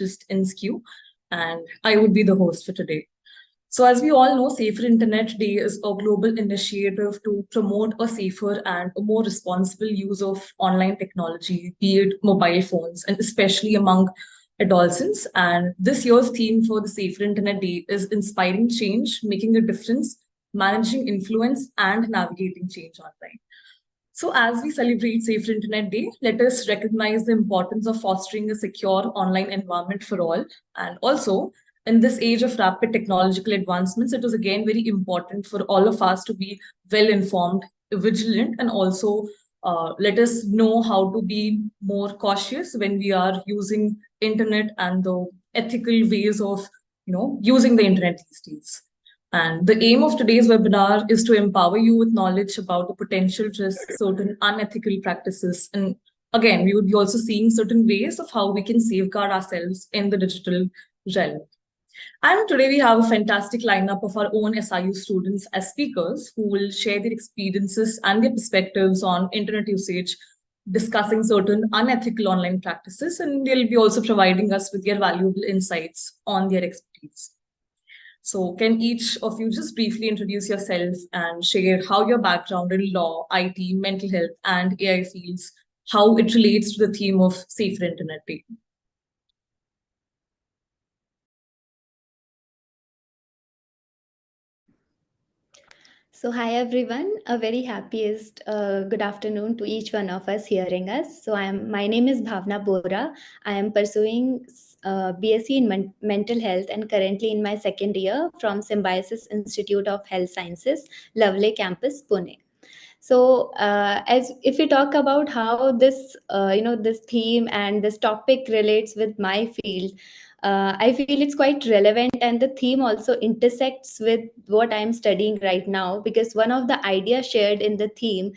psychologist in SKU, and I would be the host for today. So, as we all know, Safer Internet Day is a global initiative to promote a safer and a more responsible use of online technology, be it mobile phones, and especially among adolescents. And this year's theme for the Safer Internet Day is inspiring change, making a difference, managing influence, and navigating change online. So, as we celebrate Safer Internet Day, let us recognize the importance of fostering a secure online environment for all. And also, in this age of rapid technological advancements, it is again very important for all of us to be well informed, vigilant, and also let us know how to be more cautious when we are using internet and the ethical ways of using the internet these days. And the aim of today's webinar is to empower you with knowledge about the potential risks, certain unethical practices, and again, we would be also seeing certain ways of how we can safeguard ourselves in the digital realm. And today we have a fantastic lineup of our own SIU students as speakers who will share their experiences and their perspectives on internet usage, discussing certain unethical online practices, and they'll be also providing us with their valuable insights on their expertise. So, can each of you just briefly introduce yourself and share how your background in law, IT, mental health, and AI fields, how it relates to the theme of safer internet day? So, hi everyone. A very happiest good afternoon to each one of us hearing us. My name is Bhavna Bora. I am pursuing BSc in mental health and currently in my second year from Symbiosis Institute of Health Sciences, Lovely Campus, Pune. So, as if we talk about how this this theme and this topic relates with my field, I feel it's quite relevant, and the theme also intersects with what I'm studying right now, because one of the ideas shared in the theme,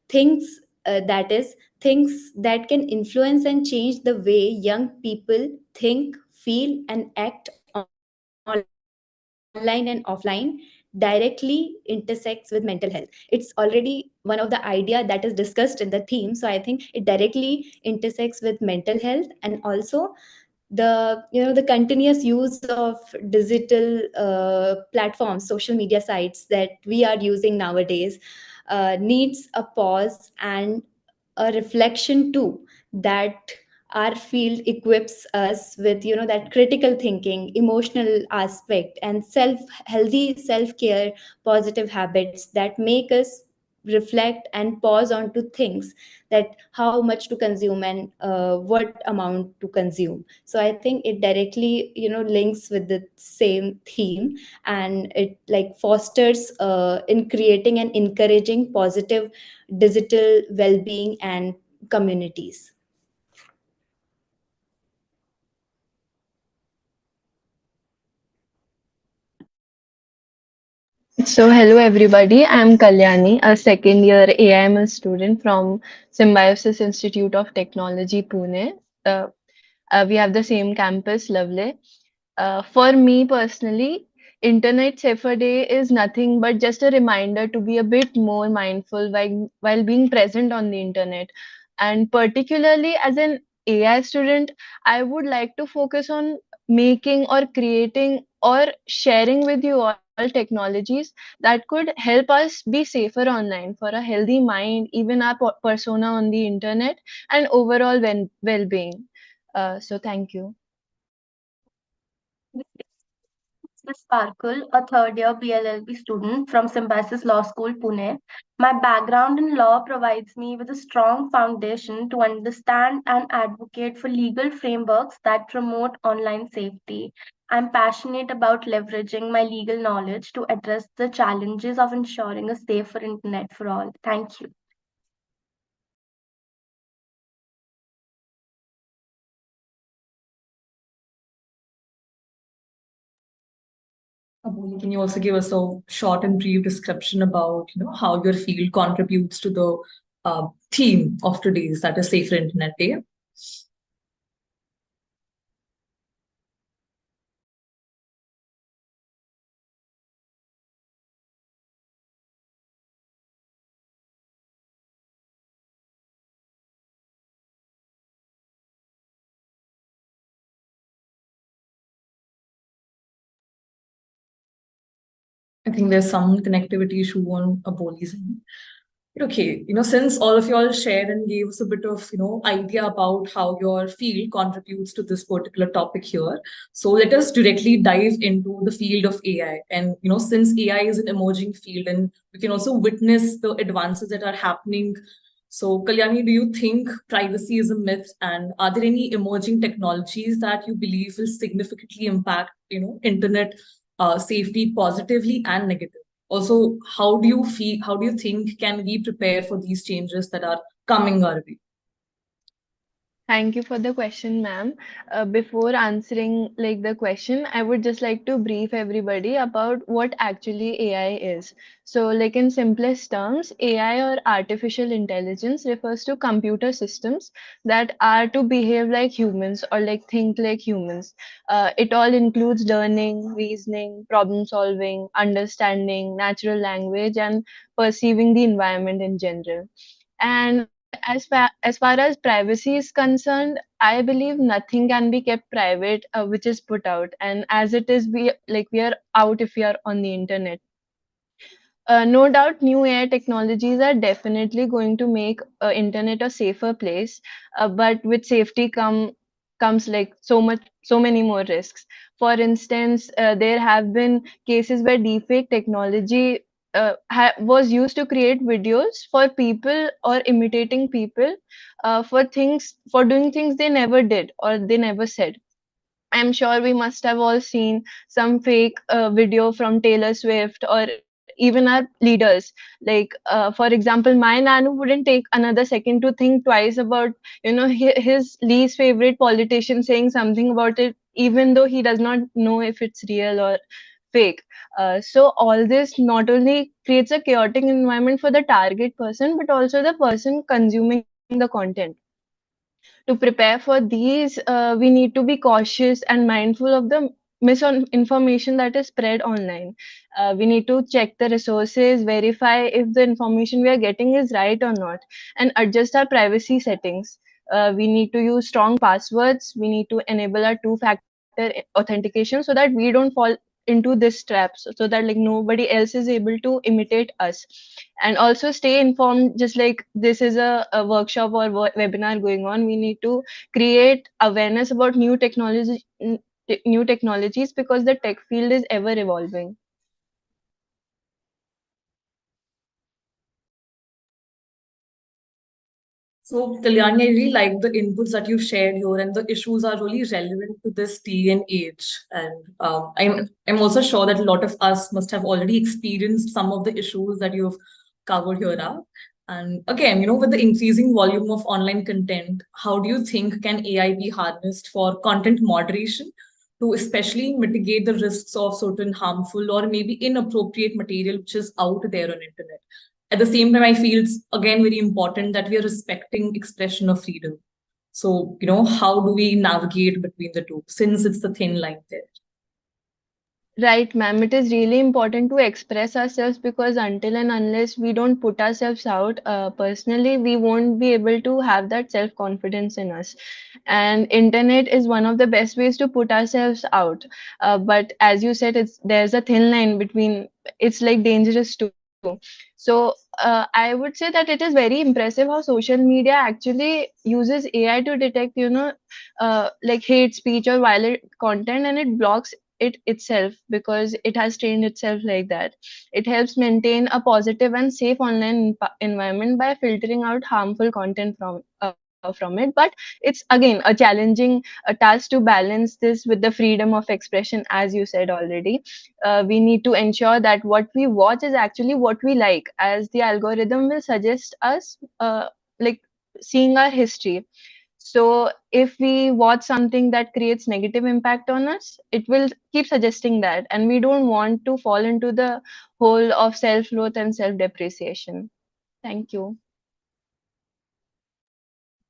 things that is things that can influence and change the way young people think, feel, and act online and offline, directly intersects with mental health. It's already one of the idea that is discussed in the theme, so I think it directly intersects with mental health. And also the continuous use of digital platforms, social media sites that we are using nowadays needs a pause and a reflection too, that our field equips us with that critical thinking, emotional aspect, and self care, positive habits that make us reflect and pause on to things, that how much to consume and what amount to consume. So I think it directly links with the same theme, and it like fosters in creating and encouraging positive digital well-being and communities. So, hello everybody. I'm Kalyani, a second year AIML student from Symbiosis Institute of Technology, Pune. Uh, we have the same campus, lovely. For me personally, Internet Safer Day is nothing but just a reminder to be a bit more mindful while being present on the internet. And particularly as an AI student, I would like to focus on making or creating or sharing with you all technologies that could help us be safer online for a healthy mind, even our persona on the internet, and overall well-being. So thank you. This is Sparkle, a third year BLLB student from Symbiosis Law School, Pune. My background in law provides me with a strong foundation to understand and advocate for legal frameworks that promote online safety. I'm passionate about leveraging my legal knowledge to address the challenges of ensuring a safer internet for all. Thank you. Aboli, can you also give us a short and brief description about how your field contributes to the theme of today's, that is Safer Internet Day? I think there's some connectivity issue on Aboli's end. Okay, since all of you all shared and gave us a bit of, idea about how your field contributes to this particular topic here. So let us directly dive into the field of AI. And, since AI is an emerging field and we can also witness the advances that are happening. So Kalyani, do you think privacy is a myth? And are there any emerging technologies that you believe will significantly impact, internet safety positively and negatively? Also, how do you think can we prepare for these changes that are coming our way? Thank you for the question, ma'am. Before answering like the question, I would just like to brief everybody about what actually AI is. So, like in simplest terms, AI or artificial intelligence refers to computer systems that are to behave like humans or like think like humans. It all includes learning, reasoning, problem solving, understanding natural language, and perceiving the environment in general. And as far as privacy is concerned, I believe nothing can be kept private, which is put out. And as it is, we are out if we are on the internet. No doubt, new AI technologies are definitely going to make internet a safer place, but with safety comes like so many more risks. For instance, there have been cases where deepfake technology was used to create videos for people or imitating people for doing things they never did or they never said. I'm sure we must have all seen some fake video from Taylor Swift or even our leaders. Like, for example, my nanu wouldn't take another second to think twice about, his least favorite politician saying something about it, even though he does not know if it's real or fake. So all this not only creates a chaotic environment for the target person, but also the person consuming the content. To prepare for these, we need to be cautious and mindful of the misinformation that is spread online. We need to check the resources, verify if the information we are getting is right or not, and adjust our privacy settings. We need to use strong passwords. We need to enable our two-factor authentication so that we don't fall into this trap, so that like nobody else is able to imitate us. And also stay informed, just like this is a workshop or webinar going on. We need to create awareness about new technologies, because the tech field is ever evolving. So, Kalyani, I really like the inputs that you shared here, and the issues are really relevant to this day and age. And I'm also sure that a lot of us must have already experienced some of the issues that you've covered here up. And again, with the increasing volume of online content, how do you think can AI be harnessed for content moderation to especially mitigate the risks of certain harmful or maybe inappropriate material which is out there on internet? At the same time, I feel it's again very important that we are respecting expression of freedom. So, how do we navigate between the two since it's the thin line there? Right, ma'am. It is really important to express ourselves, because until and unless we don't put ourselves out, personally, we won't be able to have that self-confidence in us. And internet is one of the best ways to put ourselves out. But as you said, there's a thin line between. It's like dangerous too. So I would say that it is very impressive how social media actually uses AI to detect, like hate speech or violent content, and it blocks it itself, because it has trained itself like that. It helps maintain a positive and safe online environment by filtering out harmful content from it. But it's again a challenging task to balance this with the freedom of expression, as you said already. We need to ensure that what we watch is actually what we like, as the algorithm will suggest us, like seeing our history. So if we watch something that creates negative impact on us, it will keep suggesting that, and we don't want to fall into the hole of self-loath and self-depreciation. Thank you.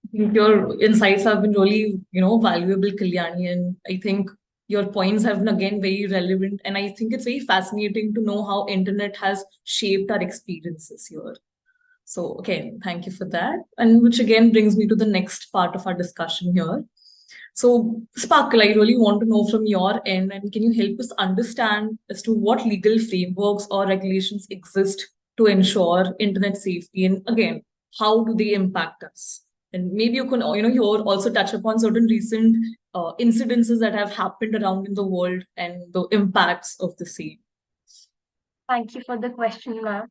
I think your insights have been really, valuable, Kalyani, and I think your points have been again very relevant. And I think it's very fascinating to know how internet has shaped our experiences here. So, okay, thank you for that. And which again brings me to the next part of our discussion here. So, Sparkle, I really want to know from your end, and can you help us understand as to what legal frameworks or regulations exist to ensure internet safety? And again, how do they impact us? And maybe you can, here also touch upon certain recent incidences that have happened around in the world and the impacts of the same. Thank you for the question, ma'am.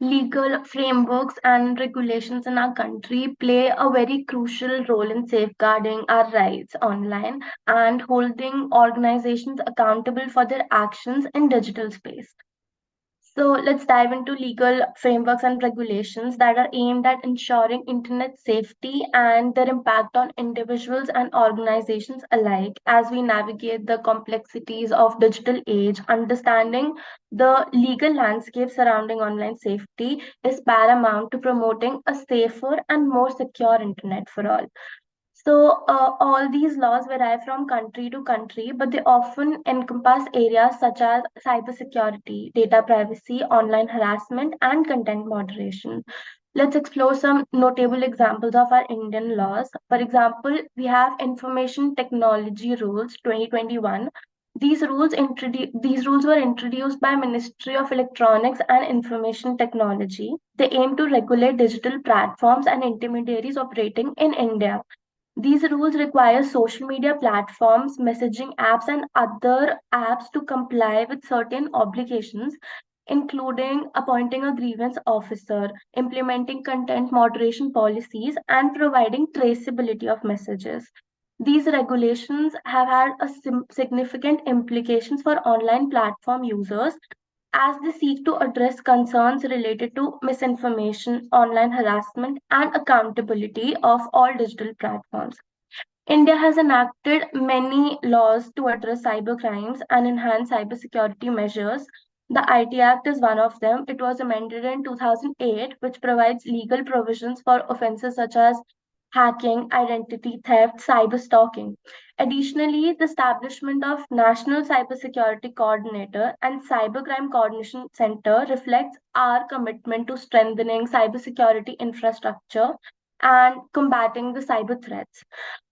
Legal frameworks and regulations in our country play a very crucial role in safeguarding our rights online and holding organizations accountable for their actions in digital space. So let's dive into legal frameworks and regulations that are aimed at ensuring internet safety and their impact on individuals and organizations alike as we navigate the complexities of digital age. Understanding the legal landscape surrounding online safety is paramount to promoting a safer and more secure internet for all. So, all these laws vary from country to country, but they often encompass areas such as cybersecurity, data privacy, online harassment, and content moderation. Let's explore some notable examples of our Indian laws. For example, we have Information Technology Rules 2021. These rules were introduced by Ministry of Electronics and Information Technology. They aim to regulate digital platforms and intermediaries operating in India. These rules require social media platforms, messaging apps, and other apps to comply with certain obligations, including appointing a grievance officer, implementing content moderation policies, and providing traceability of messages. These regulations have had significant implications for online platform users as they seek to address concerns related to misinformation, online harassment, and accountability of all digital platforms. India has enacted many laws to address cyber crimes and enhance cybersecurity measures. The IT Act is one of them. It was amended in 2008, which provides legal provisions for offenses such as hacking, identity theft, cyber stalking. Additionally, the establishment of National Cybersecurity Coordinator and Cybercrime Coordination Center reflects our commitment to strengthening cybersecurity infrastructure and combating the cyber threats.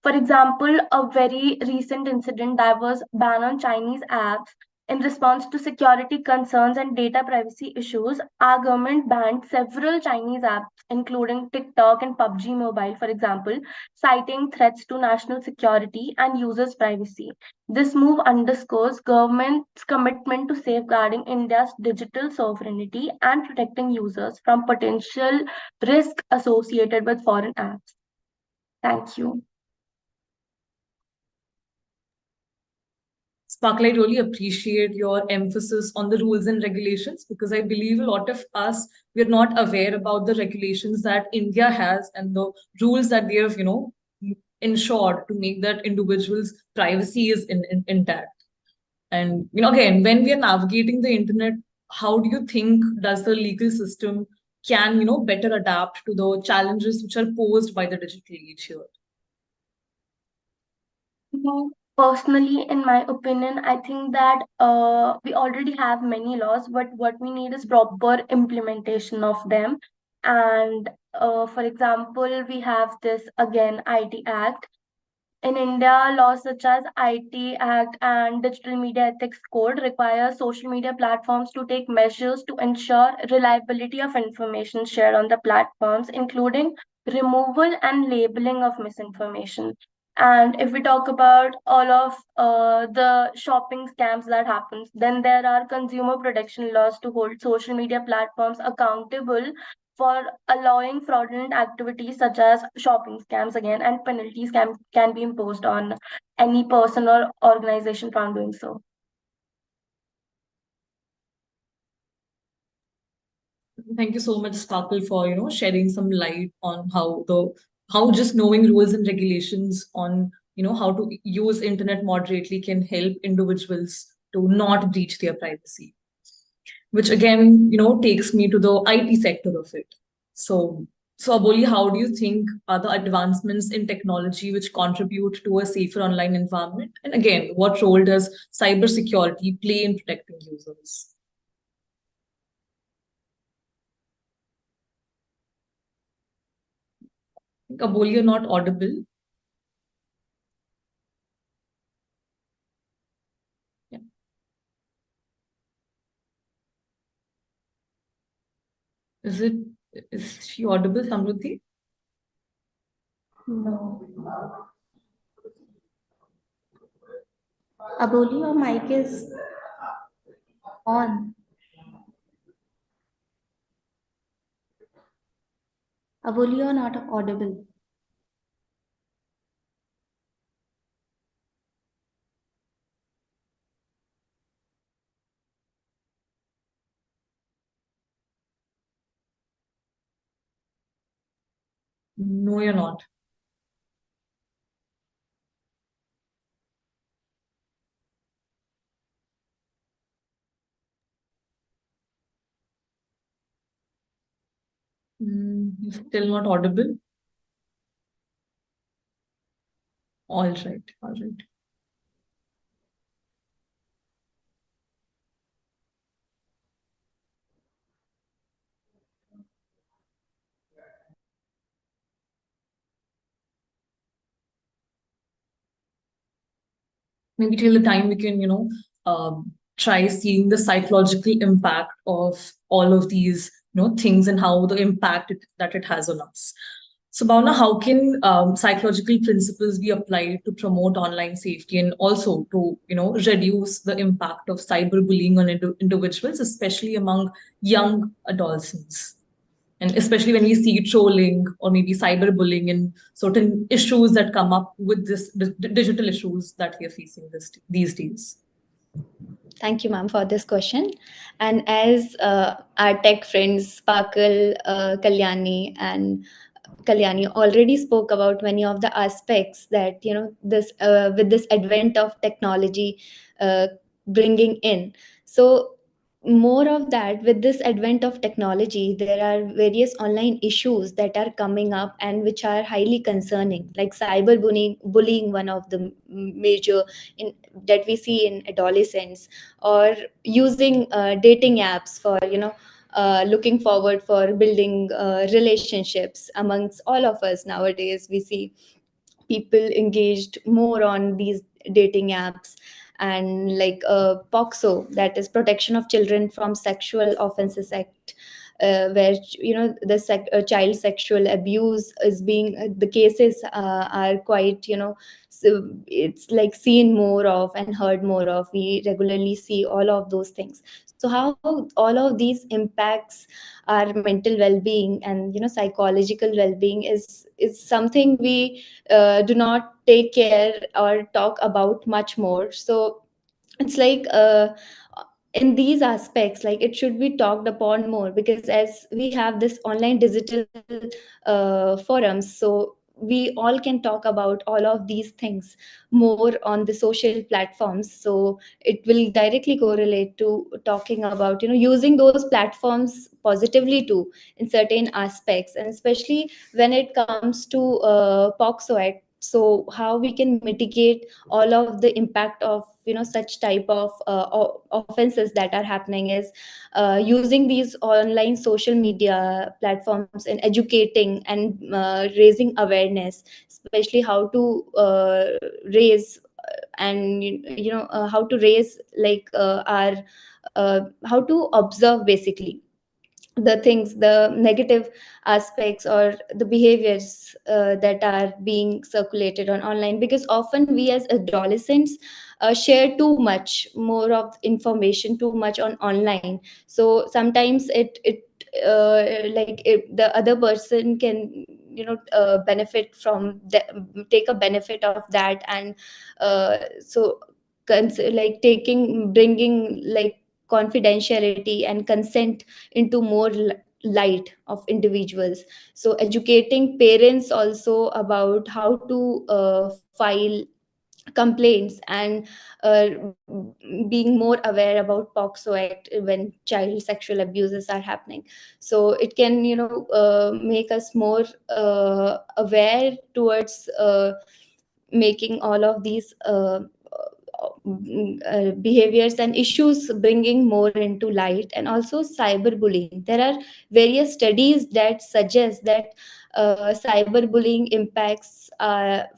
For example, a very recent incident that was ban on Chinese apps in response to security concerns and data privacy issues, our government banned several Chinese apps, including TikTok and PUBG Mobile, for example, citing threats to national security and users' privacy. This move underscores government's commitment to safeguarding India's digital sovereignty and protecting users from potential risk associated with foreign apps. Thank you. Sparkle, I really appreciate your emphasis on the rules and regulations because I believe a lot of us, we're not aware about the regulations that India has and the rules that they have, ensured to make that individual's privacy is intact. And, again, when we are navigating the internet, how do you think does the legal system can, better adapt to the challenges which are posed by the digital age here? Personally, in my opinion, I think that we already have many laws, but what we need is proper implementation of them. And for example, we have this again IT Act. In India, laws such as IT Act and Digital Media Ethics Code require social media platforms to take measures to ensure reliability of information shared on the platforms, including removal and labeling of misinformation. And if we talk about all of the shopping scams that happens, then there are consumer protection laws to hold social media platforms accountable for allowing fraudulent activities such as shopping scams again, and penalties can be imposed on any person or organization found doing so. Thank you so much, Sparkle, for shedding some light on how just knowing rules and regulations on how to use internet moderately can help individuals to not breach their privacy. Which again, takes me to the IT sector of it. So Aboli, how do you think are the advancements in technology which contribute to a safer online environment? And again, what role does cybersecurity play in protecting users? Aboli, you're not audible. Is she audible, Samruddhi? No. Aboli, your mic is on. Aboli, you're not audible. No, you're not. You're still not audible. All right, all right. Maybe till the time we can, try seeing the psychological impact of all of these, things and how the impact that it has on us. So, Bhavna, how can psychological principles be applied to promote online safety and also to, reduce the impact of cyberbullying on individuals, especially among young adolescents? And especially when we see trolling or maybe cyberbullying and certain issues that come up with this digital issues that we are facing these days. Thank you, ma'am, for this question. And as our tech friends, Sparkle, Kalyani, and Kalyani already spoke about many of the aspects that this with this advent of technology bringing in. So more of that, with this advent of technology, there are various online issues that are coming up and which are highly concerning, like cyberbullying, one of the major in that we see in adolescents, or using dating apps for looking forward for building relationships amongst all of us. Nowadays we see people engaged more on these dating apps, and like POXO, that is Protection of Children from Sexual Offences Act, where the child sexual abuse is being the cases are quite so it's like seen more of and heard more of. We regularly see all of those things. So how all of these impacts our mental well-being and psychological well-being is something we do not take care or talk about much more. So it's like in these aspects, like it should be talked upon more, because as we have this online digital forums, so we all can talk about all of these things more on the social platforms. So it will directly correlate to talking about using those platforms positively too in certain aspects, and especially when it comes to POXO Act. So how we can mitigate all of the impact of such type of offenses that are happening is using these online social media platforms and educating and raising awareness, especially how to raise and how to raise like our how to observe basically the things, the negative aspects or the behaviors that are being circulated on online, because often we as adolescents share too much more of information too much on online. So sometimes it like the other person can benefit from take a benefit of that, and so like bringing like confidentiality and consent into more light of individuals. So educating parents also about how to file complaints, and uh, being more aware about POXO Act when child sexual abuses are happening. So it can make us more aware towards making all of these behaviors and issues bringing more into light. And also cyberbullying, there are various studies that suggest that cyberbullying impacts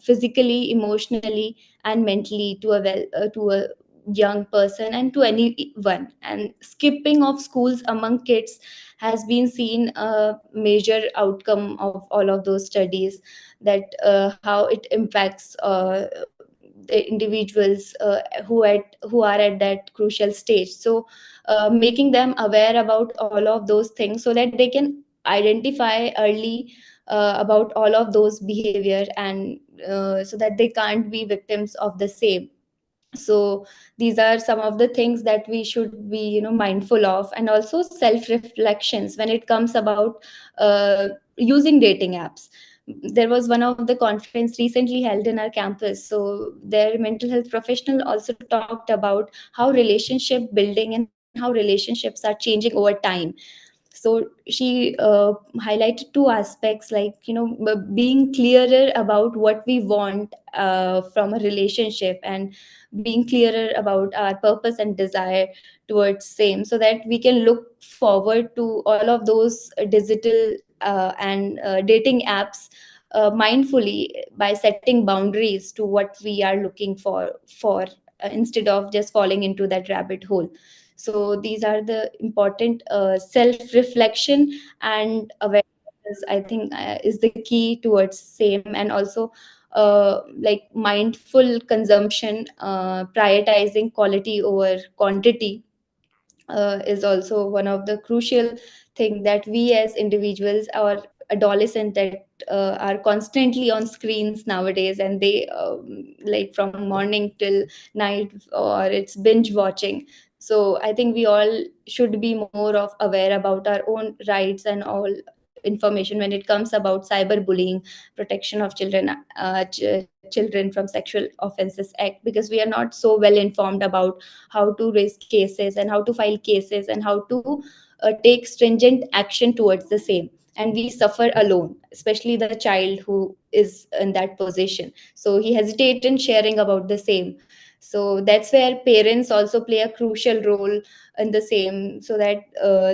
physically, emotionally, and mentally to a young person and to anyone. And skipping of schools among kids has been seen a major outcome of all of those studies, that how it impacts the individuals who are at that crucial stage. So making them aware about all of those things so that they can identify early about all of those behavior, and so that they can't be victims of the same. So these are some of the things that we should be, mindful of. And also self reflections when it comes about using dating apps. There was one of the conference recently held in our campus, so their mental health professional also talked about how relationship building and how relationships are changing over time. So she highlighted two aspects, like, being clearer about what we want from a relationship, and being clearer about our purpose and desire towards same, so that we can look forward to all of those digital and dating apps mindfully, by setting boundaries to what we are looking for instead of just falling into that rabbit hole. So these are the important self reflection and awareness, I think, is the key towards same. And also like mindful consumption, prioritizing quality over quantity is also one of the crucial thing, that we as individuals or adolescents that are constantly on screens nowadays, and they like from morning till night, or it's binge watching. So I think we all should be more of aware about our own rights and all information when it comes about cyberbullying, protection of children, children from Sexual Offences Act, because we are not so well informed about how to raise cases and how to file cases and how to take stringent action towards the same. And we suffer alone, especially the child who is in that position, so he hesitates in sharing about the same. So that's where parents also play a crucial role in the same, so that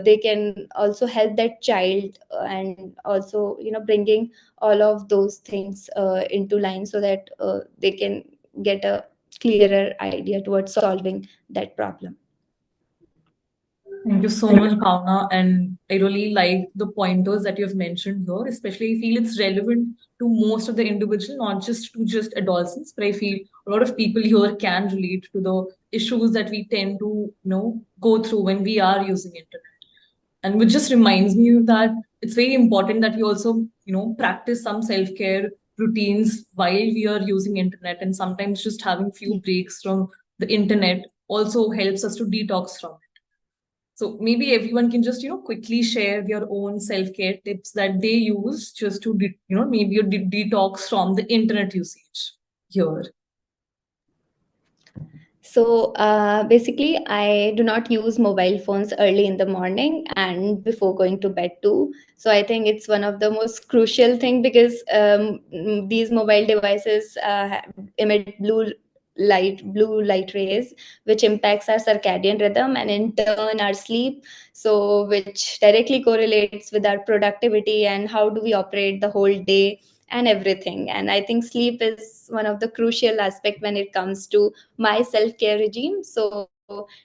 they can also help that child, and also, bringing all of those things into line, so that they can get a clearer idea towards solving that problem. Thank you so much, Bhavna. And I really like the pointers that you've mentioned here. Especially, I feel it's relevant to most of the individual, not just to just adolescents, but I feel a lot of people here can relate to the issues that we tend to, go through when we are using internet. And which just reminds me that it's very important that we also, practice some self-care routines while we are using internet. And sometimes just having few breaks from the internet also helps us to detox from it. So maybe everyone can just, quickly share their own self-care tips that they use just to, maybe a detox from the internet usage here. So basically, I do not use mobile phones early in the morning and before going to bed too. So I think it's one of the most crucial thing, because these mobile devices emit blue light rays, which impacts our circadian rhythm and in turn our sleep. So which directly correlates with our productivity and how do we operate the whole day and everything. And I think sleep is one of the crucial aspect when it comes to my self-care regime. So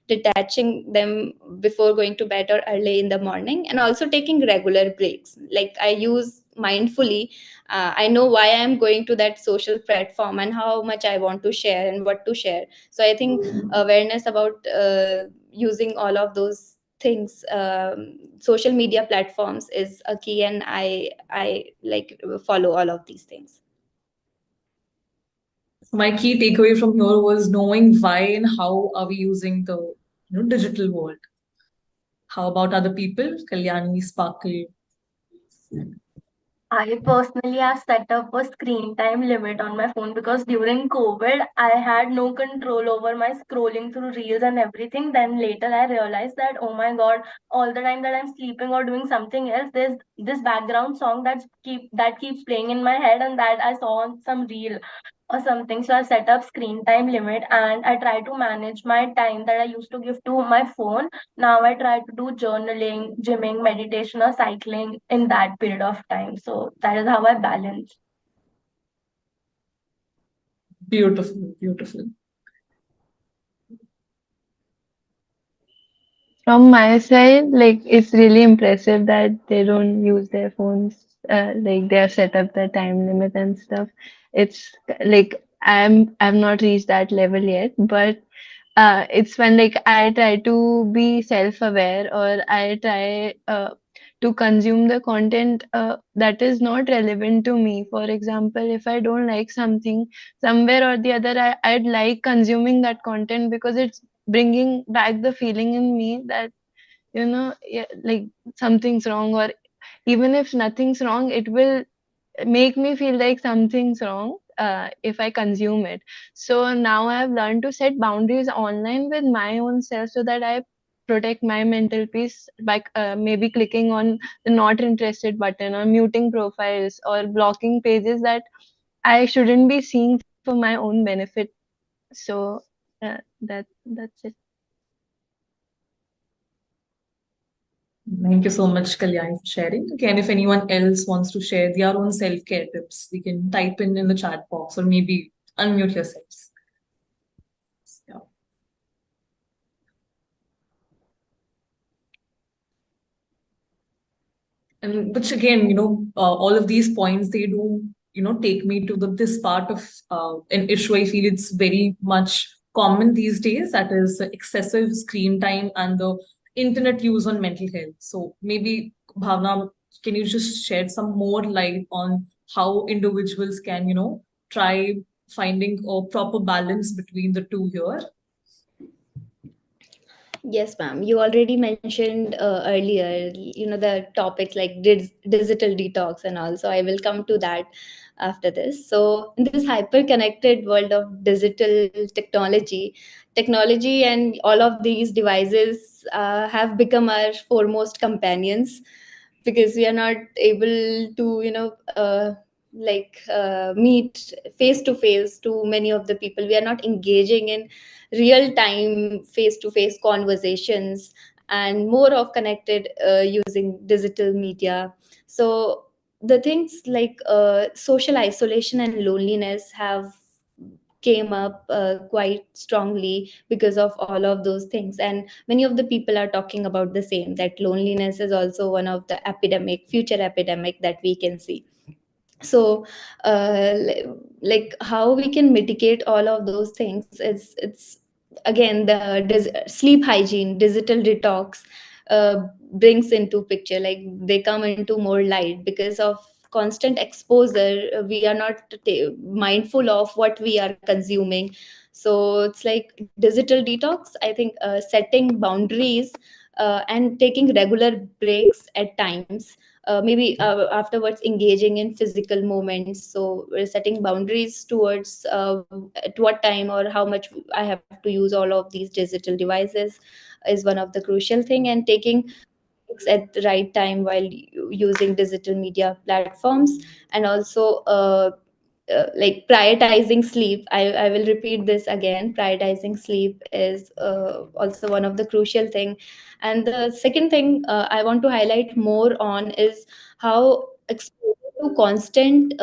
detaching them before going to bed or early in the morning, and also taking regular breaks, like I use mindfully. I know why I'm going to that social platform and how much I want to share and what to share. So I think awareness about using all of those things, social media platforms, is a key, and I like follow all of these things. So my key takeaway from here was knowing why and how are we using the, digital world. How about other people? Kalyani, Sparkle. I personally have set up a screen time limit on my phone because during COVID, I had no control over my scrolling through reels and everything. Then later I realized that, oh my God, all the time that I'm sleeping or doing something else, there's this background song that keeps playing in my head, and that I saw on some reel or something. So I set up screen time limit, and I try to manage my time that I used to give to my phone. Now I try to do journaling, gymming, meditation, or cycling in that period of time. So that is how I balance. Beautiful, beautiful. From my side, like it's really impressive that they don't use their phones, like they have set up the time limit and stuff. It's like I've not reached that level yet, but it's when like I try to be self-aware or I try to consume the content that is not relevant to me. For example, if I don't like something, somewhere or the other, I'd like consuming that content because it's bringing back the feeling in me that, yeah, like something's wrong, or even if nothing's wrong, it will make me feel like something's wrong if I consume it. So now I have learned to set boundaries online with my own self so that I protect my mental peace by maybe clicking on the not interested button or muting profiles or blocking pages that I shouldn't be seeing for my own benefit. So that's it. Thank you so much, Kalyani, for sharing. Again, if anyone else wants to share their own self-care tips, we can type in the chat box or maybe unmute yourselves. Yeah. And which again, all of these points, they do, take me to this part of an issue. I feel it's very much common these days. That is excessive screen time and the internet use on mental health. So maybe Bhavna, can you just shed some more light on how individuals can, try finding a proper balance between the two here? Yes, ma'am. You already mentioned earlier, the topics like digital detox and all. So I will come to that after this. So in this hyper-connected world of digital technology and all of these devices have become our foremost companions, because we are not able to, meet face to face to many of the people. We are not engaging in real time face to face conversations, and more of connected using digital media. So the things like social isolation and loneliness have came up quite strongly because of all of those things, and many of the people are talking about the same, that loneliness is also one of the future epidemic that we can see. So like how we can mitigate all of those things, it's again the sleep hygiene, digital detox brings into picture. Like they come into more light because of constant exposure. We are not mindful of what we are consuming. So it's like digital detox, I think, setting boundaries and taking regular breaks at times, maybe afterwards engaging in physical moments. So we're setting boundaries towards at what time or how much I have to use all of these digital devices is one of the crucial thing, and taking breaks at the right time while using digital media platforms. And also like prioritizing sleep. I will repeat this again. Prioritizing sleep is also one of the crucial thing. And the second thing I want to highlight more on is how exposure to constant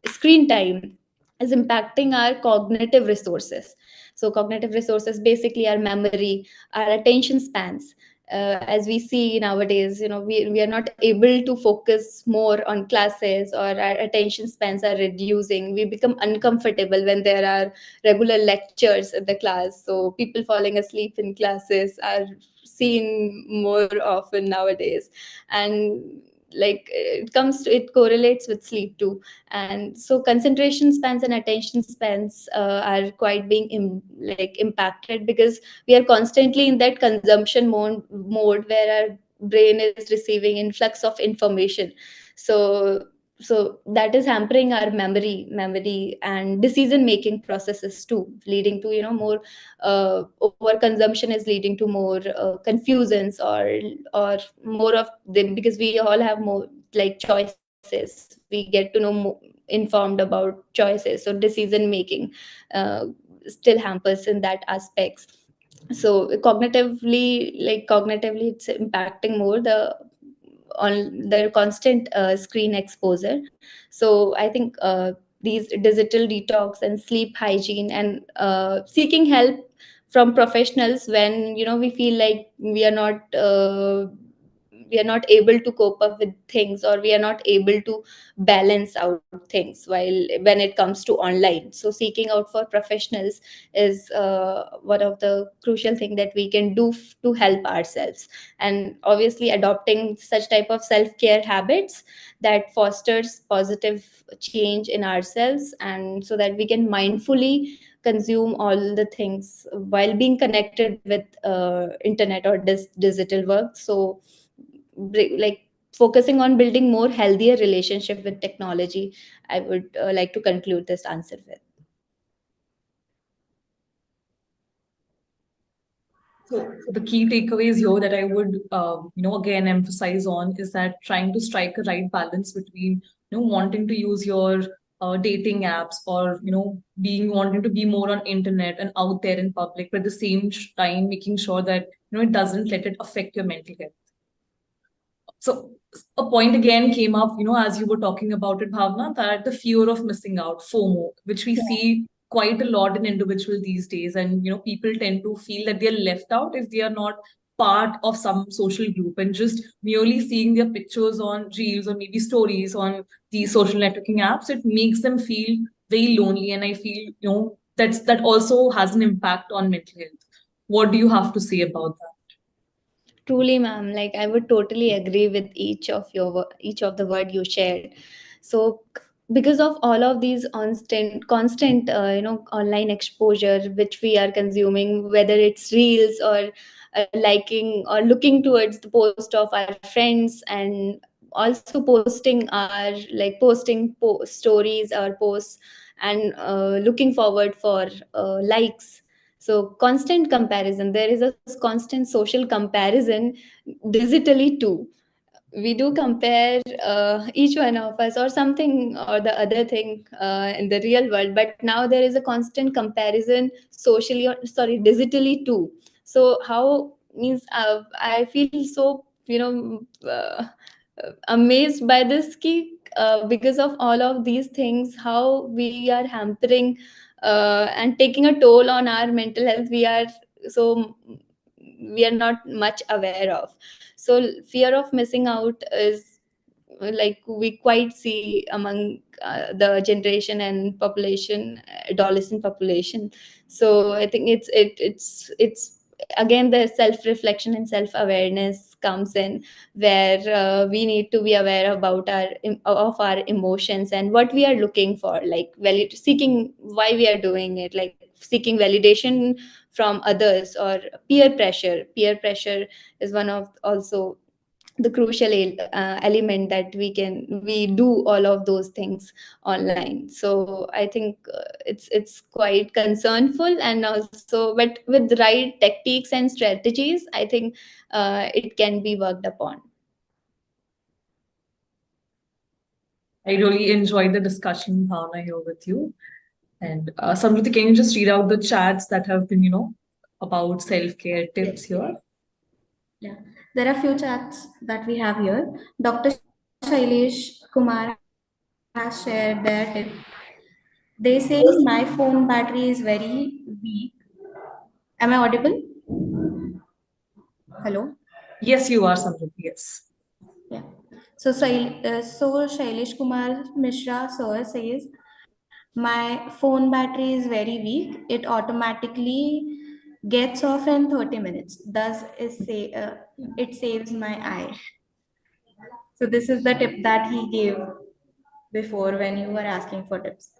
screen time is impacting our cognitive resources. So cognitive resources basically our memory, our attention spans. As we see nowadays, we are not able to focus more on classes, or our attention spans are reducing. We become uncomfortable when there are regular lectures in the class. So people falling asleep in classes are seen more often nowadays. And like it correlates with sleep too. And so concentration spans and attention spans are quite being impacted, because we are constantly in that consumption mode where our brain is receiving influx of information. So so that is hampering our memory and decision making processes too, leading to more overconsumption is leading to more confusions, or more of them, because we all have more like choices. We get to know more informed about choices, so decision making uh, still hampers in that aspects. So cognitively it's impacting more the constant screen exposure. So I think these digital detox and sleep hygiene and seeking help from professionals when we feel like we are not able to cope up with things, or we are not able to balance out things while when it comes to online. So seeking out for professionals is one of the crucial thing that we can do to help ourselves, and obviously adopting such type of self-care habits that fosters positive change in ourselves, and so that we can mindfully consume all the things while being connected with internet or digital work. So like focusing on building more healthier relationship with technology, I would like to conclude this answer with. So the key takeaways here that I would, again emphasize on is that trying to strike a right balance between, wanting to use your dating apps, or, being wanting to be more on internet and out there in public, but at the same time making sure that, it doesn't let it affect your mental health. So a point again came up, as you were talking about it, Bhavna, that the fear of missing out, FOMO, which we see quite a lot in individuals these days. And, people tend to feel that they're left out if they are not part of some social group, and just merely seeing their pictures on reels or maybe stories on these social networking apps, it makes them feel very lonely. And I feel, that also has an impact on mental health. What do you have to say about that? Truly, ma'am, like I would totally agree with each of the word you shared. So because of all of these constant online exposure which we are consuming, whether it's reels or liking or looking towards the post of our friends, and also posting stories or posts, and looking forward for likes. So constant comparison, there is a constant social comparison digitally too. We do compare each one of us or something or the other thing in the real world, but now there is a constant comparison socially, or sorry, digitally too. So how means I feel so amazed by this key, because of all of these things, how we are hampering and taking a toll on our mental health, so we are not much aware of. So fear of missing out is like we quite see among the generation and population, adolescent population. So I think it's again the self reflection and self awareness comes in, where we need to be aware about of our emotions and what we are looking for, like seeking why we are doing it, like seeking validation from others, or peer pressure is one of also the crucial element that we do all of those things online. So I think it's quite concernful, and also, but with the right tactics and strategies, I think it can be worked upon. I really enjoyed the discussion, Bhavna, here with you. And Samriti, can you just read out the chats that have been, about self-care tips Yes. here? Yeah. There are few chats that we have here. Dr. Shailesh Kumar has shared their tip. They say my phone battery is very weak. Am I audible? Hello? Yes, you are, Samriti. Yes. Yeah. So Shailesh Kumar Mishra sir says my phone battery is very weak. It automatically gets off in 30 minutes. It saves my eye. So this is the tip that he gave before when you were asking for tips.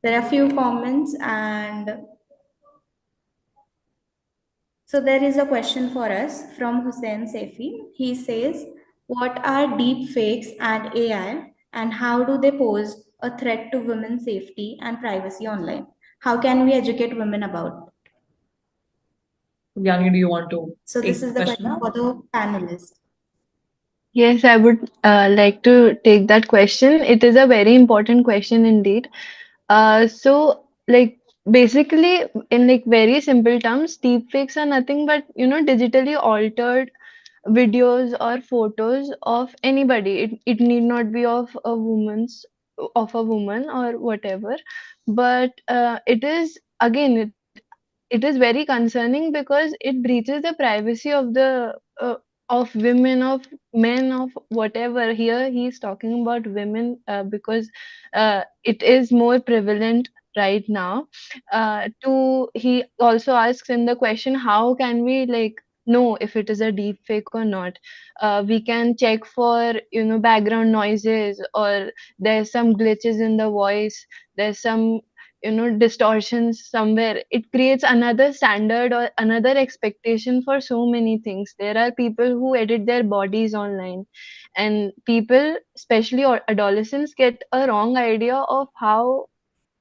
There are few comments, and so there is a question for us from Hussein Sefi. He says, what are deep fakes and AI, and how do they pose a threat to women's safety and privacy online? How can we educate women about it? Yani, do you want to So take this the is the question question up? for the panelists. Yes, I would like to take that question. It is a very important question indeed. So like basically in like very simple terms, deepfakes are nothing but digitally altered videos or photos of anybody. It need not be of a woman or whatever, but it is again it is very concerning because it breaches the privacy of the of women, of men, of whatever. Here he's talking about women because it is more prevalent right now. To He also asks in the question, how can we like know if it is a deep fake or not? We can check for, you know, background noises, or there's some glitches in the voice, there's some, you know, distortions somewhere. It creates another standard or another expectation for so many things. There are people who edit their bodies online, and people, especially adolescents, get a wrong idea of how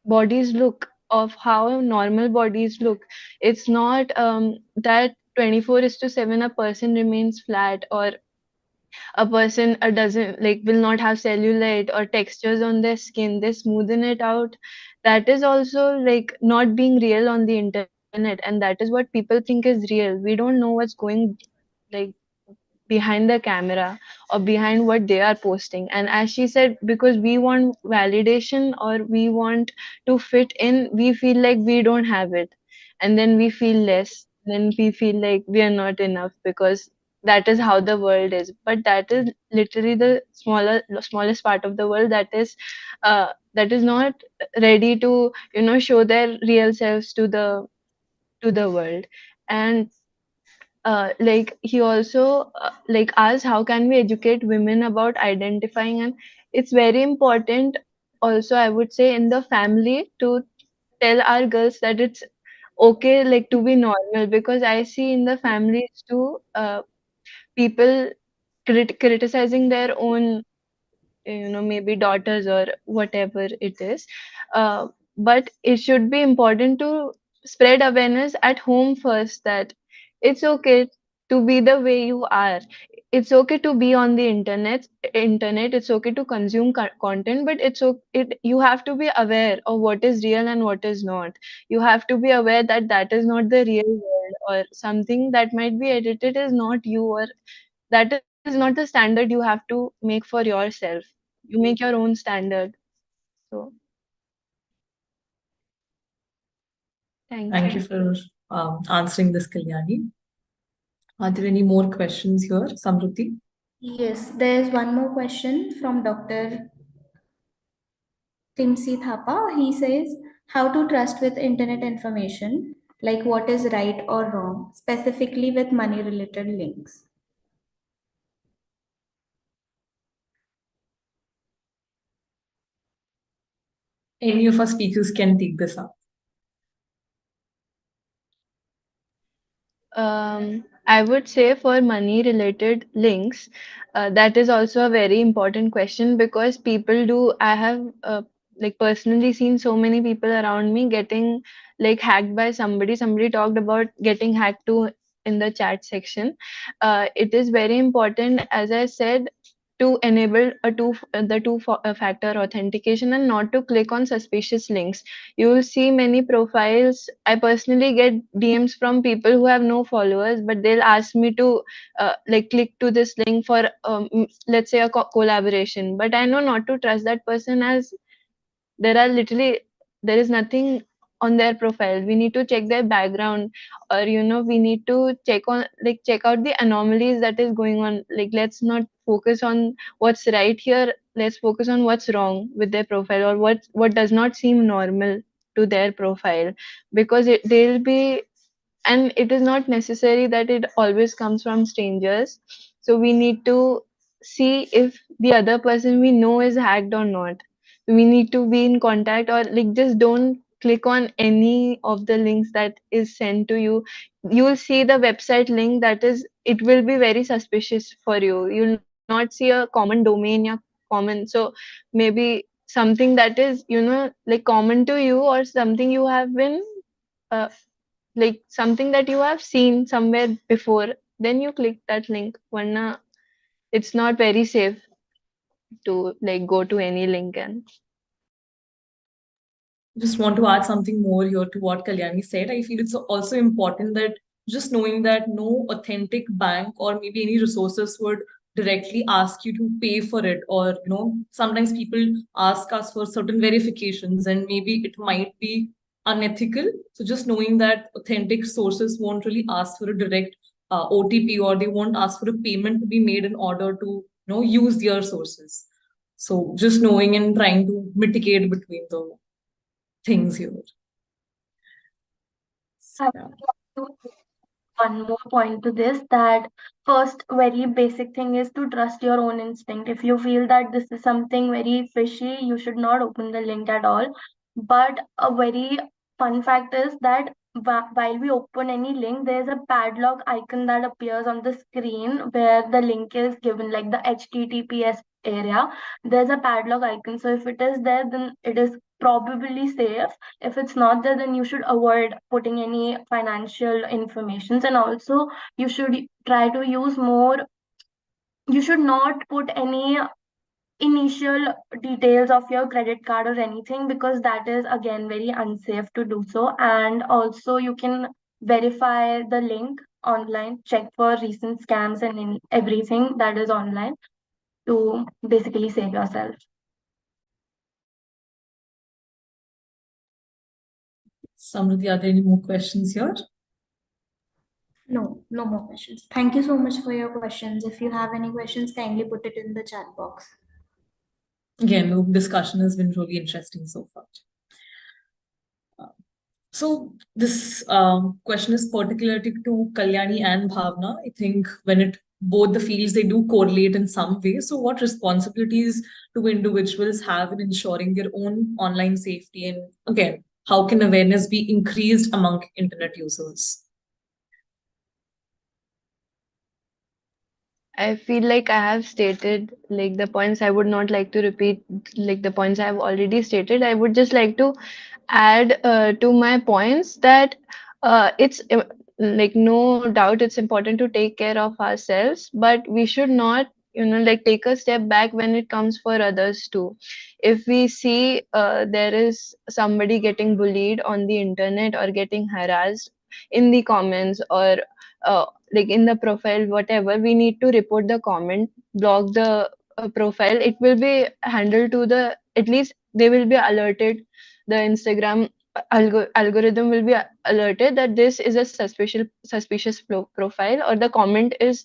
bodies look, of how normal bodies look. It's not that 24:7 a person remains flat, or a person doesn't like will not have cellulite or textures on their skin, they smoothen it out. That is also like not being real on the internet, and that is what people think is real. We don't know what's going like behind the camera, or behind what they are posting. And as she said, because we want validation, or we want to fit in, we feel like we don't have it, and then we feel less, then we feel like we are not enough, because that is how the world is. But that is literally the smallest part of the world that is not ready to, you know, show their real selves to the world. And like he also like asked, how can we educate women about identifying? And it's very important also, I would say, in the family, to tell our girls that it's okay like to be normal. Because I see in the families too, people criticizing their own, you know, maybe daughters or whatever it is. But it should be important to spread awareness at home first, that it's okay to be the way you are. It's okay to be on the internet. It's okay to consume content, but you have to be aware of what is real and what is not. You have to be aware that that is not the real world, or something that might be edited is not you, or that is not the standard you have to make for yourself. You make your own standard. So thank Thank you you. for answering this, Kalyani. Are there any more questions here, Samruti? Yes, there's one more question from Dr. Timsi Thapa. He says, how to trust with internet information, like what is right or wrong, specifically with money related links. Any of our speakers can take this up. I would say for money related links, that is also a very important question, because people do. I have like personally seen so many people around me getting like hacked by somebody. Somebody talked about getting hacked too in the chat section. It is very important, as I said, to enable the factor authentication, and not to click on suspicious links. You will see many profiles. I personally get DMs from people who have no followers, but they'll ask me to like click to this link for let's say a collaboration. But I know not to trust that person, as there is nothing on their profile. We need to check their background, or you know, we need to check out the anomalies that is going on. Like, let's not focus on what's right here, let's focus on what's wrong with their profile, or what does not seem normal to their profile. Because they'll be, and it is not necessary that it always comes from strangers. So we need to see if the other person we know is hacked or not. We need to be in contact, or like just don't click on any of the links that is sent to you. You will see the website link, that is, it will be very suspicious for you. You'll not see a common domain, yeah, common. So maybe something that is, you know, like common to you, or something you have been uh, like something that you have seen somewhere before, then you click that link. Varna, it's not very safe to like go to any link. And Just want to add something more here to what Kalyani said. I feel it's also important that just knowing that no authentic bank or maybe any resources would directly ask you to pay for it, or sometimes people ask us for certain verifications, and maybe it might be unethical. So just knowing that authentic sources won't really ask for a direct OTP, or they won't ask for a payment to be made in order to use their sources. So just knowing and trying to mitigate between the things here. I Yeah. would like to add one more point to this, that first very basic thing is to trust your own instinct. If you feel that this is something very fishy, you should not open the link at all. But a very fun fact is that while we open any link, there's a padlock icon that appears on the screen where the link is given, like the HTTPS area. There's a padlock icon. So if it is there, then it is probably safe. If it's not there, then you should avoid putting any financial informations. And also you should try to use more, you should not put any initial details of your credit card or anything, because that is again very unsafe to do so. And also you can verify the link online, check for recent scams and everything that is online to basically save yourself. Samruddhi, are there any more questions here? No, no more questions. Thank you so much for your questions. If you have any questions, kindly put it in the chat box. Again, the discussion has been really interesting so far. So this question is particularly to Kalyani and Bhavna. I think when both the fields, they do correlate in some way. So what responsibilities do individuals have in ensuring their own online safety? And again, how can awareness be increased among internet users? I feel like I have stated like the points. I would not like to repeat like the points I have already stated. I would just like to add to my points that it's like no doubt it's important to take care of ourselves, but we should not, like take a step back when it comes for others too. If we see there is somebody getting bullied on the internet or getting harassed in the comments, or like in the profile, whatever, we need to report the comment, block the profile. It will be handled to the, at least they will be alerted, the Instagram algorithm will be alerted that this is a suspicious profile, or the comment is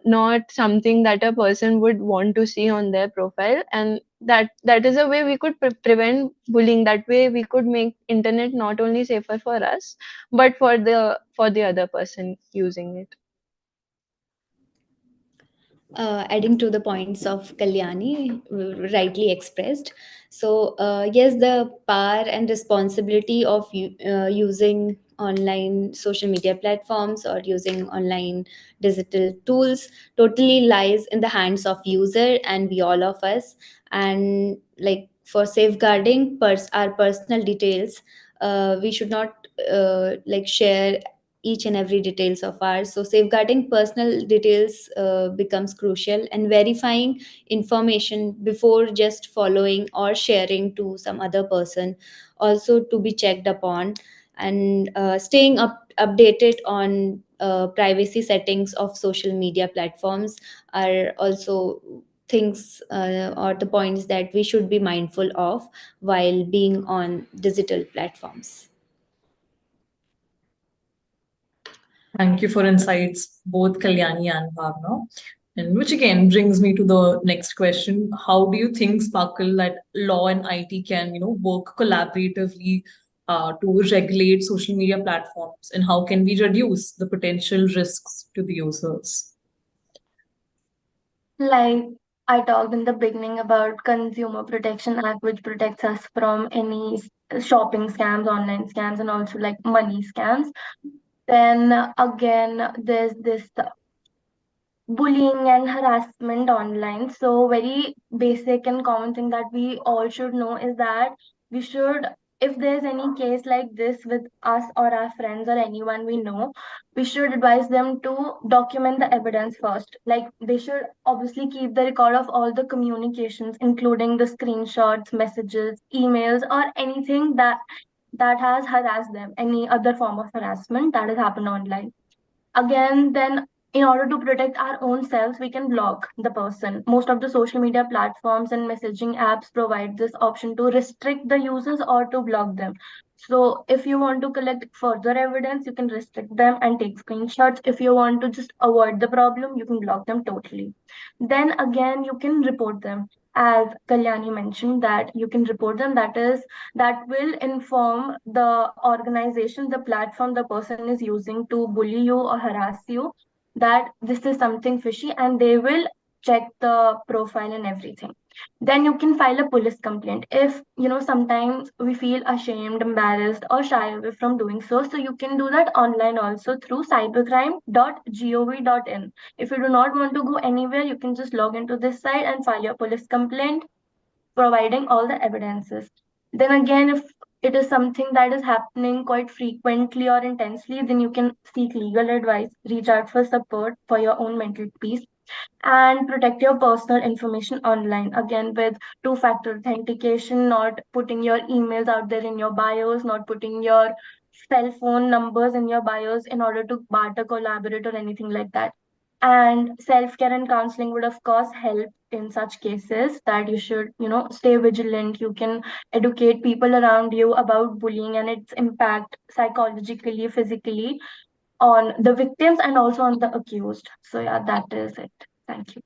not something that a person would want to see on their profile. And that is a way we could prevent bullying. That way we could make internet not only safer for us, but for the other person using it. Adding to the points of Kalyani, rightly expressed. So, yes, the power and responsibility of using online social media platforms or using online digital tools totally lies in the hands of user and we all of us. And like for safeguarding our personal details, we should not like share each and every details of ours. So safeguarding personal details becomes crucial, and verifying information before just following or sharing to some other person also to be checked upon. And staying updated on privacy settings of social media platforms are also things or the points that we should be mindful of while being on digital platforms. Thank you for insights, both Kalyani and Bhavna. And which again brings me to the next question. How do you think, Sparkle, that law and IT can, work collaboratively to regulate social media platforms? And how can we reduce the potential risks to the users? Like I talked in the beginning about Consumer Protection Act, which protects us from any shopping scams, online scams, and also like money scams. Then again, there's this bullying and harassment online. So very basic and common thing that we all should know is that we should, if there's any case like this with us or our friends or anyone we know, we should advise them to document the evidence first. Like they should obviously keep the record of all the communications, including the screenshots, messages, emails, or anything that has harassed them, any other form of harassment that has happened online. Again, then in order to protect our own selves, we can block the person. Most of the social media platforms and messaging apps provide this option to restrict the users or to block them. So if you want to collect further evidence, you can restrict them and take screenshots. If you want to just avoid the problem, you can block them totally. Then again, you can report them. As Kalyani mentioned, that you can report them. That will inform the organization, the platform the person is using to bully you or harass you, that this is something fishy, and they will check the profile and everything. Then you can file a police complaint if sometimes we feel ashamed, embarrassed, or shy away from doing so. So you can do that online also through cybercrime.gov.in. If you do not want to go anywhere, you can just log into this site and file your police complaint, providing all the evidences. Then again, if it is something that is happening quite frequently or intensely, then you can seek legal advice, reach out for support for your own mental peace, and protect your personal information online. Again, with two-factor authentication, not putting your emails out there in your bios, not putting your cell phone numbers in your bios in order to barter, collaborate, or anything like that. And self-care and counseling would of course help in such cases, that you should stay vigilant. You can educate people around you about bullying and its impact psychologically, physically, on the victims and also on the accused. So yeah, that is it. Thank you.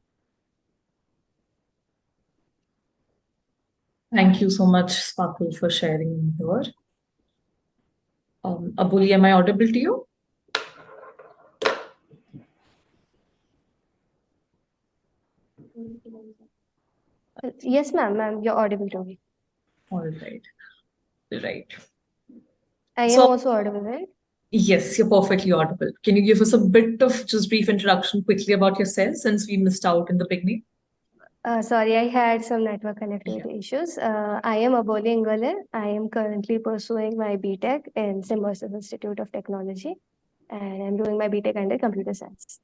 Thank you so much, Sparkle, for sharing here. Abuli, am I audible to you? Yes, ma'am, you're audible to me. All right. Right. I am So- also audible, right? Yes, you're perfectly audible. Can you give us a bit of just brief introduction quickly about yourself, since we missed out in the beginning? Sorry, I had some network connectivity issues. I am Aboli Ingale. I am currently pursuing my BTech in Symbiosis Institute of Technology, and I'm doing my BTech under computer science.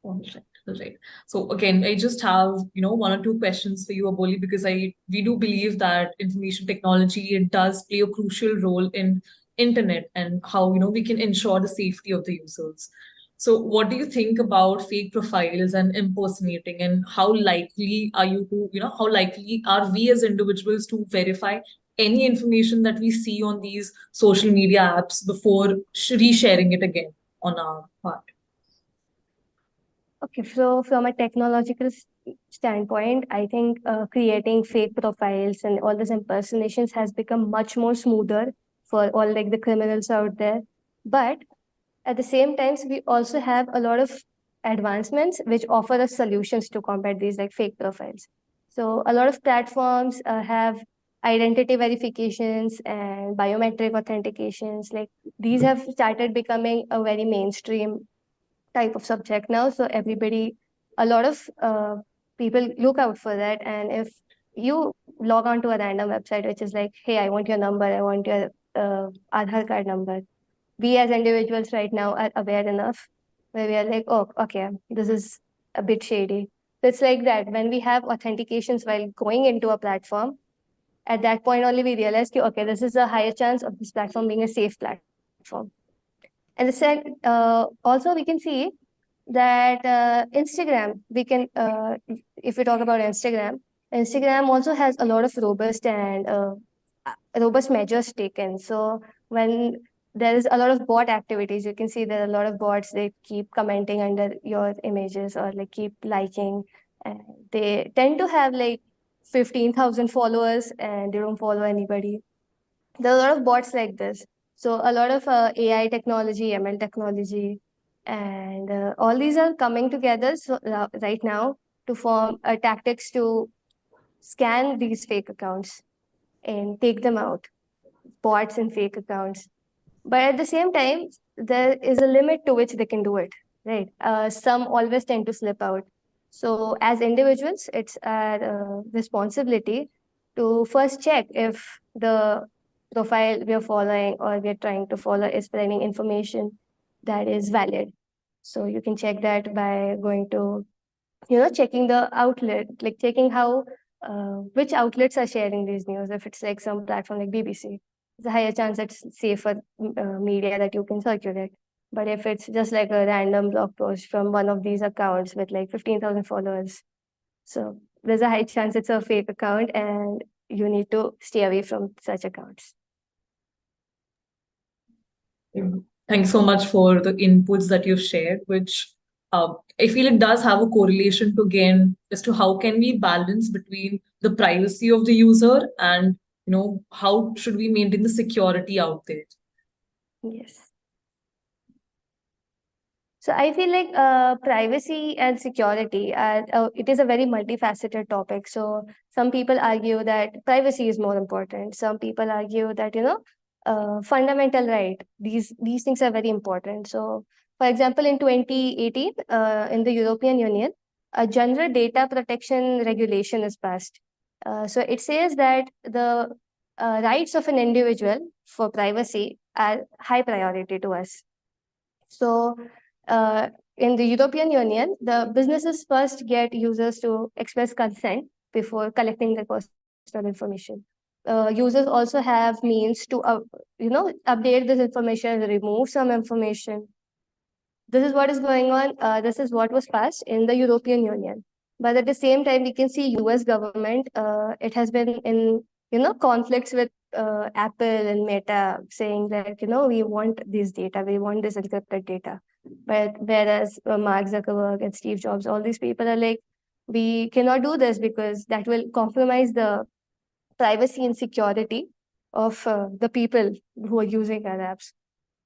All right. All right. So again, I just have, one or two questions for you, Aboli, because we do believe that information technology, it does play a crucial role in internet and how, we can ensure the safety of the users. So what do you think about fake profiles and impersonating, and how likely are you to, how likely are we as individuals to verify any information that we see on these social media apps before resharing it again on our part? Okay, so from a technological standpoint, I think creating fake profiles and all these impersonations has become much more smoother for all like the criminals out there. But at the same time, we also have a lot of advancements which offer us solutions to combat these like fake profiles. So a lot of platforms have identity verifications and biometric authentications. Like these have started becoming a very mainstream type of subject now. So a lot of people look out for that. And if you log on to a random website, which is like, hey, I want your number, I want your Aadhaar card number, we as individuals right now are aware enough where we are like, oh, okay, this is a bit shady. So it's like that. When we have authentications while going into a platform, at that point only we realize, okay, this is a higher chance of this platform being a safe platform. And also we can see that Instagram, if we talk about Instagram also has a lot of robust measures taken. So when there is a lot of bot activities, you can see there are a lot of bots, they keep commenting under your images or like keep liking, and they tend to have like 15,000 followers and they don't follow anybody. There are a lot of bots like this. So a lot of AI technology, ML technology, and all these are coming together right now to form tactics to scan these fake accounts and take them out, bots and fake accounts. But at the same time, there is a limit to which they can do it, right? Some always tend to slip out. So as individuals, it's our responsibility to first check if the profile we are following or we are trying to follow is spreading information that is valid. So you can check that by going to, checking the outlet, like checking how, which outlets are sharing these news. If it's like some platform like BBC, there's a higher chance it's safer media that you can circulate. But if it's just like a random blog post from one of these accounts with like 15,000 followers, so there's a high chance it's a fake account and you need to stay away from such accounts. Thanks so much for the inputs that you've shared, which I feel it does have a correlation to again as to how can we balance between the privacy of the user and how should we maintain the security out there. Yes. So I feel like privacy and security it is a very multifaceted topic. So some people argue that privacy is more important. Some people argue that fundamental right. These things are very important. So for example, in 2018, in the European Union, a general data protection regulation is passed. So it says that the rights of an individual for privacy are high priority to us. So in the European Union, the businesses first get users to express consent before collecting their personal information. Users also have means to update this information, remove some information. This is what is going on. This is what was passed in the European Union. But at the same time, we can see US government, it has been in conflicts with Apple and Meta, saying that we want this data, we want this encrypted data. But whereas Mark Zuckerberg and Steve Jobs, all these people are like, we cannot do this because that will compromise the privacy and security of the people who are using our apps.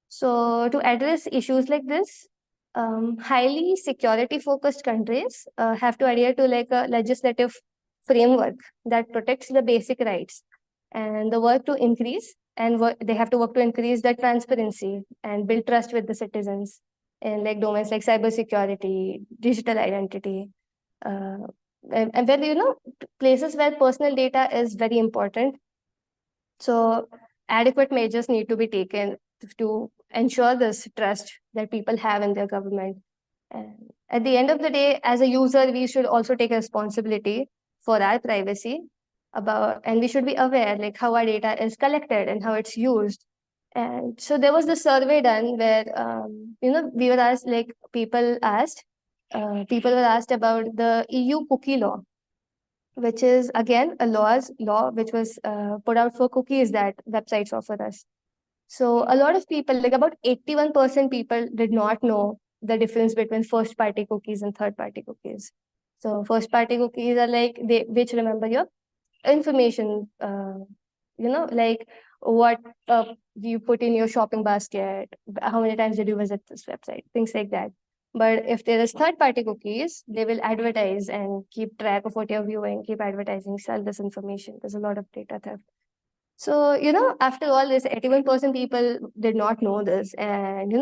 So to address issues like this, highly security focused countries have to adhere to like a legislative framework that protects the basic rights, and the work to increase they have to work to increase the transparency and build trust with the citizens in like domains like cybersecurity, digital identity, and where places where personal data is very important. So adequate measures need to be taken to ensure this trust that people have in their government. And at the end of the day, as a user, we should also take responsibility for our privacy and we should be aware like how our data is collected and how it's used. And so there was this survey done where we were asked, like people were asked about the EU cookie law, which is again a law which was put out for cookies that websites offer us. So a lot of people, like about 81% people, did not know the difference between first party cookies and third party cookies. So first party cookies are like which remember your information, like what you put in your shopping basket, how many times did you visit this website, things like that. But if there is third party cookies, they will advertise and keep track of what you're viewing, keep advertising, sell this information. There's a lot of data theft. So, after all this, 81% people did not know this. And,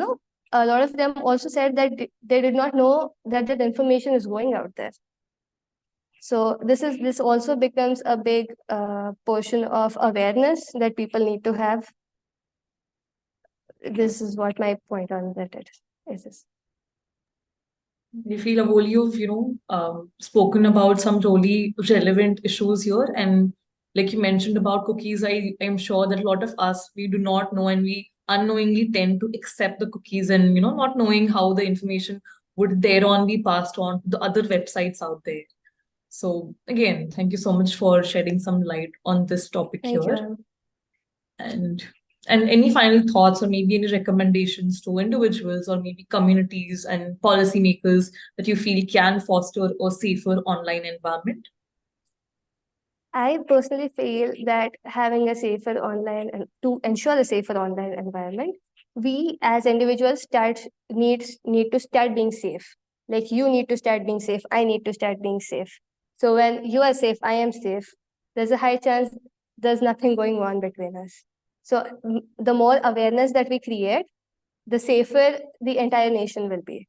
a lot of them also said that they did not know that that information is going out there. So this also becomes a big portion of awareness that people need to have. This is what my point on that is. This. I feel, Avoli, you've spoken about some really relevant issues here, and like you mentioned about cookies, I'm sure that a lot of us, we do not know, and we unknowingly tend to accept the cookies, and not knowing how the information would thereon be passed on to the other websites out there. So again, thank you so much for shedding some light on this topic Thank here. you. And any final thoughts or maybe any recommendations to individuals or maybe communities and policymakers that you feel can foster a safer online environment? I personally feel that having a safer online and to ensure a safer online environment, we as individuals need to start being safe. Like you need to start being safe. I need to start being safe. So when you are safe, I am safe. There's a high chance there's nothing going on between us. So the more awareness that we create, the safer the entire nation will be.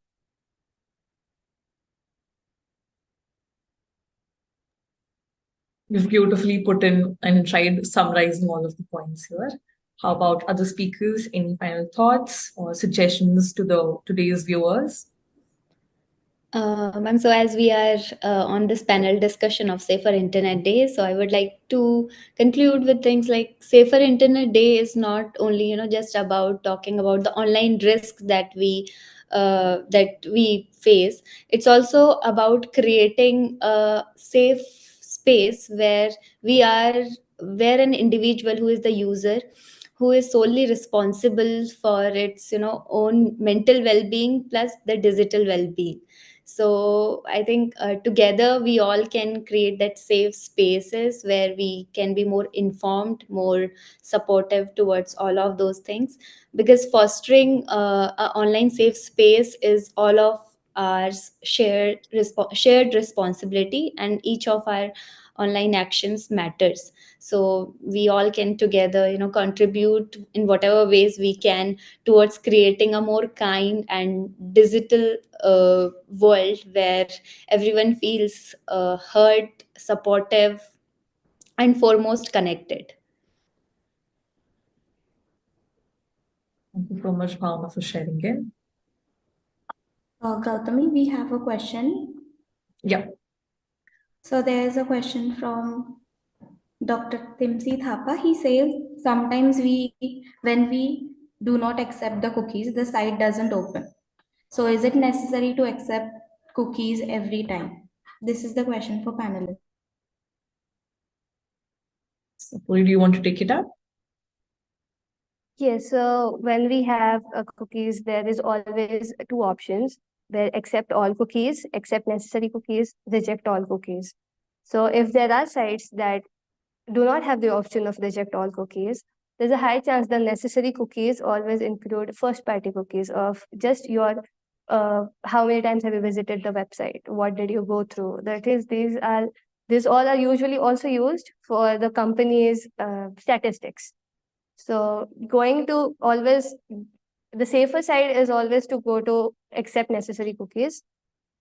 You've beautifully put in and tried summarizing all of the points here. How about other speakers? Any final thoughts or suggestions to today's viewers? Ma'am, so as we are on this panel discussion of Safer Internet Day, so I would like to conclude with things like Safer Internet Day is not only, just about talking about the online risks that we face. It's also about creating a safe space where an individual who is the user, who is solely responsible for its, own mental well-being plus the digital well-being. So I think together we all can create that safe spaces where we can be more informed, more supportive towards all of those things. Because fostering an online safe space is all of our shared responsibility, and each of our online actions matters. So we all can together, contribute in whatever ways we can towards creating a more kind and digital world where everyone feels heard, supportive, and foremost connected. Thank you so much, Bhavna, for sharing it. Gautami, we have a question. Yeah. So there is a question from Dr. Timsi Thapa. He says, sometimes when we do not accept the cookies, the site doesn't open. So is it necessary to accept cookies every time? This is the question for panelists. So, Puri, do you want to take it up? Yes, so when we have cookies, there is always two options where accept all cookies, accept necessary cookies, reject all cookies. So if there are sites that do not have the option of reject all cookies, there's a high chance the necessary cookies always include first party cookies of just your how many times have you visited the website, what did you go through. That is, these all are usually also used for the company's statistics. So going to always, the safer side is always to go to accept necessary cookies.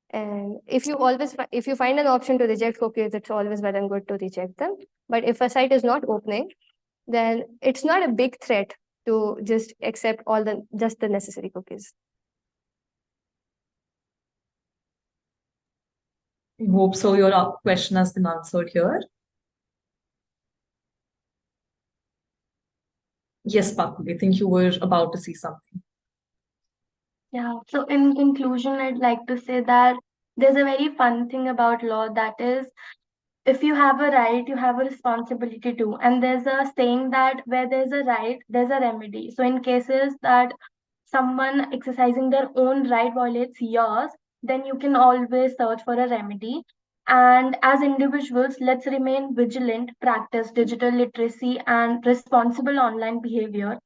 And if you find an option to reject cookies, it's always well and good to reject them. But if a site is not opening, then it's not a big threat to just accept just the necessary cookies. I hope so. Your question has been answered here. Yes, Pakul, I think you were about to say something. Yeah, so in conclusion, I'd like to say that there's a very fun thing about law, that is, if you have a right, you have a responsibility too. And there's a saying that where there's a right, there's a remedy. So in cases that someone exercising their own right violates yours, then you can always search for a remedy. And as individuals, let's remain vigilant, practice digital literacy and responsible online behavior.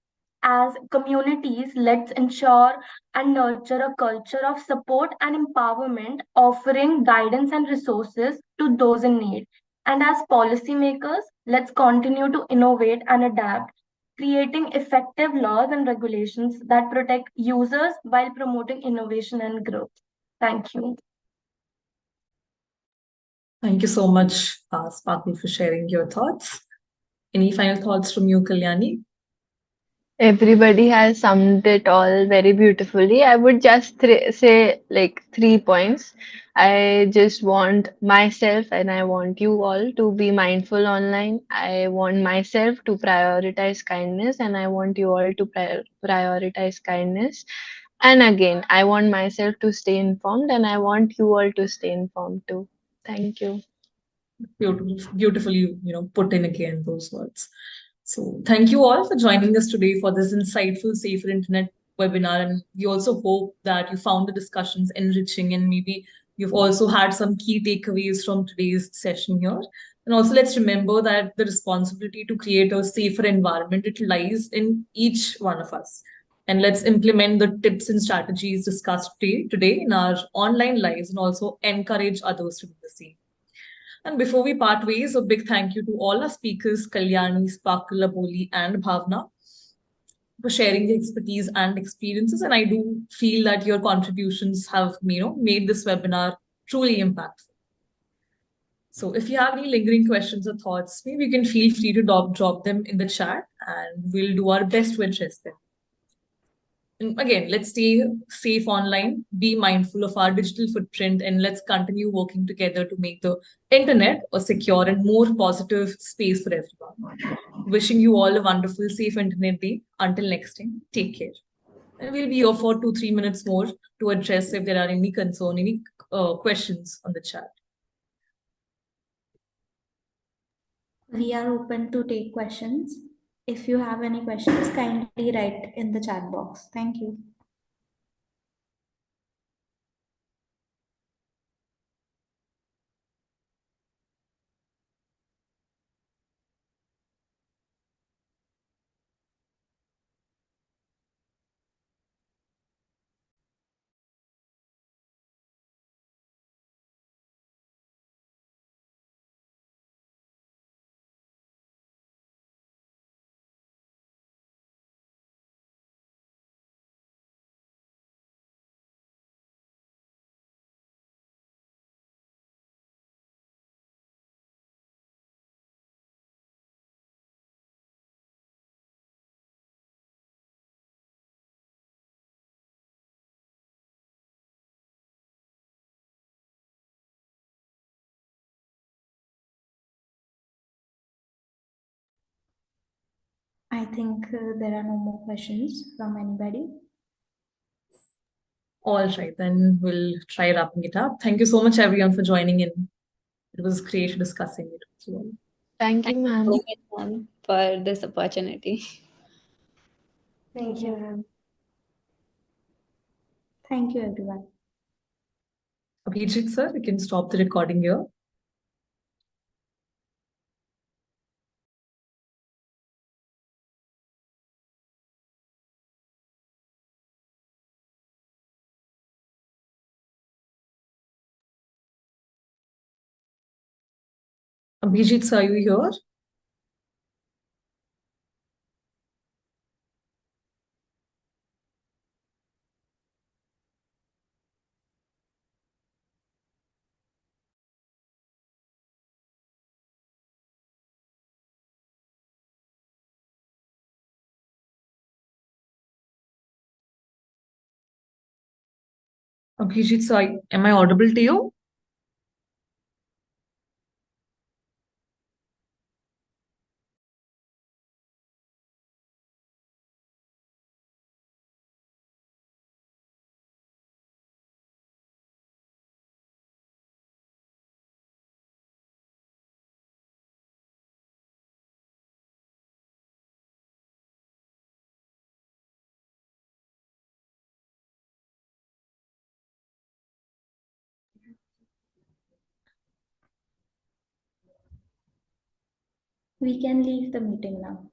As communities, let's ensure and nurture a culture of support and empowerment, offering guidance and resources to those in need. And as policymakers, let's continue to innovate and adapt, creating effective laws and regulations that protect users while promoting innovation and growth. Thank you. Thank you so much, Sparkle, for sharing your thoughts. Any final thoughts from you, Kalyani? Everybody has summed it all very beautifully. I would just say like 3 points. I just want myself and I want you all to be mindful online. I want myself to prioritize kindness and I want you all to prioritize kindness. And again, I want myself to stay informed and I want you all to stay informed too. Thank you. Beautifully, put in again those words. So thank you all for joining us today for this insightful Safer Internet webinar. And we also hope that you found the discussions enriching and maybe you've also had some key takeaways from today's session here. And also let's remember that the responsibility to create a safer environment, it lies in each one of us. And let's implement the tips and strategies discussed today in our online lives and also encourage others to do the same. And before we part ways, a big thank you to all our speakers, Kalyani, Sparkle, Aboli, and Bhavna, for sharing the expertise and experiences. And I do feel that your contributions have, made this webinar truly impactful. So if you have any lingering questions or thoughts, maybe you can feel free to drop them in the chat and we'll do our best to address them. And again, let's stay safe online, be mindful of our digital footprint, and let's continue working together to make the internet a secure and more positive space for everyone. Wishing you all a wonderful, safe internet day. Until next time, take care. And we'll be here for 2-3 minutes more to address if there are any concern, any questions on the chat. We are open to take questions. If you have any questions, kindly write in the chat box. Thank you. I think there are no more questions from anybody. All right, then we'll try wrapping it up. Thank you so much, everyone, for joining in. It was great discussing it with you all. Thank you, ma'am. So much, ma'am, for this opportunity. Thank you, ma'am. Thank you, everyone. Abhijit, sir, you can stop the recording here. Abhijit, sir, are you here? Abhijit, sir, am I audible to you? We can leave the meeting now.